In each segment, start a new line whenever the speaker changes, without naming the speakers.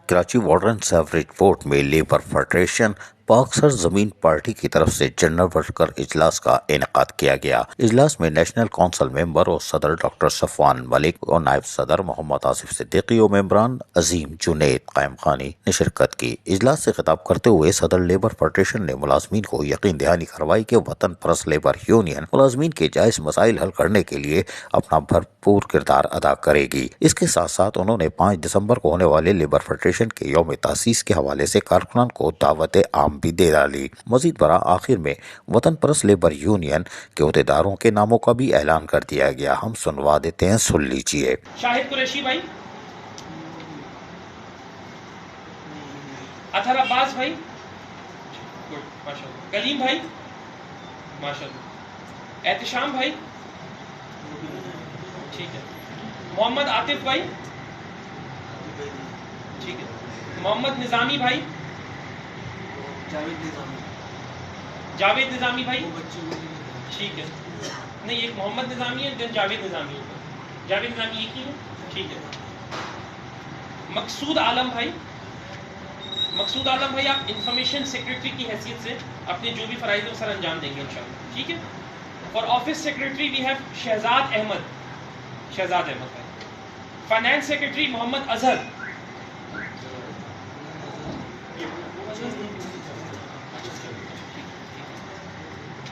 Karachi water and sewerage board में labour federation पाकसर जमीन party की तरफ से जनरल वर्कर इजलास का इनेकाद किया गया। इजलास में नेशनल काउंसिल मेंबर और सदर डॉक्टर सफवान मलिक और नायब सदर मोहम्मद आसिफ सिद्दीकी और मेंबरान अजीम जुनैद कायम खानी ने शिरकत की। इजलास से खिताब करते हुए सदर लेबर फेडरेशन ने मुलाजमीन को यकीन दहानी करवाई कि वतन परस्त लेबर यूनियन मुलाजमीन के जायज मसाइल हल करने के लिए अपना भरपूर किरदार अदा करेगी। इसके साथ साथ उन्होंने 5 दिसंबर को होने वाले लेबर फेडरेशन के यौम तासीस के हवाले से कारकुनान को दावत आम भी दे डाली। मजीद बरा आखिर में वतन परस्त लेबर यूनियन के अहदेदारों के नामों का भी ऐलान कर दिया गया। हम सुनवा देते हैं, सुन लीजिए।
शाहिद कुरैशी भाई, अथर अब्बास भाई, माशाल्लाह। कलीम भाई, माशाल्लाह। एहतिशाम भाई, ठीक है। मोहम्मद आतिफ भाई, ठीक है। मोहम्मद निजामी भाई, जावेद निजामी भाई, ठीक है। नहीं, एक मोहम्मद निजामी है, देन जावेद निजामी है। जावेद निजामी एक ही है, ठीक है। मकसूद आलम भाई, मकसूद आलम भाई, आप इंफॉर्मेशन सेक्रेटरी की हैसियत से अपने जो भी फराइज है सर अंजाम देंगे इंशाल्लाह, ठीक है। For office secretary we have Shahzad Ahmed, Shahzad Ahmed भाई। Finance secretary Mohammad Azhar,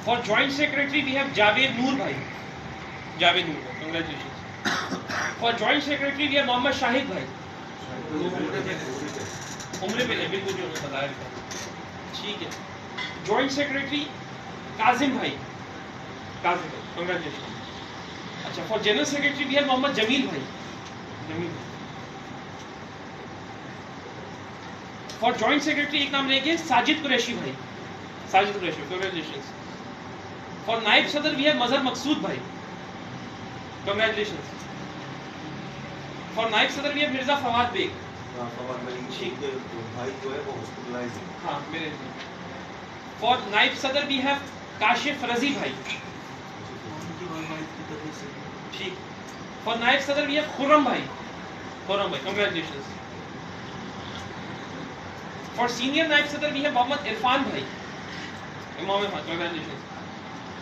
for joint secretary we have Javed Noor भाई, Javed Noor, congratulations. For joint secretary we have Mohammad Shahid भाई, उम्र पे बिल्कुल जो बताया, ठीक है। जॉइंट सेक्रेटरी काजिम भाई, काजिम भाई, कांग्रेचुलेशंस। अच्छा, for general secretary we have Mohammad Jameel भाई, जमील भाई। फॉर जॉइंट सेक्रेटरी एक नाम लेके साजिद कुरैशी भाई, साजिद कुरैशी, कांग्रेचुलेशंस। फॉर नायब सदर वी हैव मजहर मकसूद भाई, कांग्रेचुलेशंस। फॉर नायब सदर वी हैव मिर्जा फवाद बेग, ठीक है, भाई जो है वो हॉस्पिटलाइज्ड है, हाँ मेरे। फॉर नायब सदर वी हैव काशिफ रजी भाई, ठीक। फॉर नायब सदर वी हैव खुर्रम भाई, खुर्रम भाई, कांग्रेचुलेशंस। फॉर सीनियर नायब सदर वी हैव मोहम्मद इरफान भाई, इमाम इरफान, कांग्रेचुलेशंस।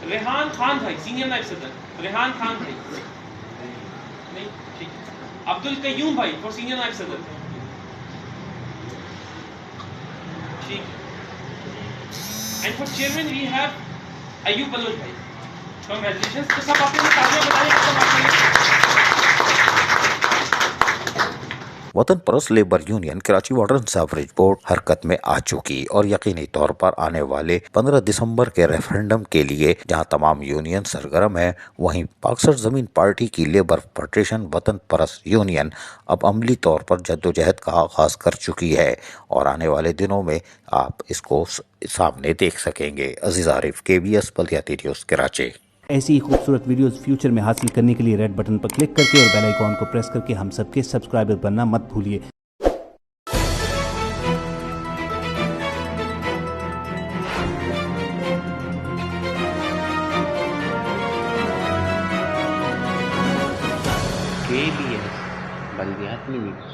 रेहान खान भाई, सीनियर नायब सदर, रेहान खान भाई, नहीं, ठीक। अब्दुल कयूम भाई फॉर सीनियर नायब सदर, ठीक। And for chairman we have Ayub Baloch भाई, कांग्रेचुलेशंस। तो सब आपने तालियां बताइए।
वतन परस्त labour union Karachi water and sewerage board हरकत में आ चुकी और यकीनी तौर पर आने वाले 15 दिसंबर के रेफरेंडम के लिए जहां तमाम यूनियन सरगर्म है, वहीं पाकसर जमीन पार्टी की लेबर फेडरेशन वतन परस्त यूनियन अब अमली तौर पर जद्दोजहद का आगाज कर चुकी है और आने वाले दिनों में आप इसको सामने देख सकेंगे। अजीज आरिफ, KBS बल्दियाती न्यूज़, कराची।
ऐसी ही खूबसूरत वीडियोस फ्यूचर में हासिल करने के लिए रेड बटन पर क्लिक करके और बेल आइकॉन को प्रेस करके हम सबके सब्सक्राइबर बनना मत भूलिए।
KBS बल्दियाती न्यूज़।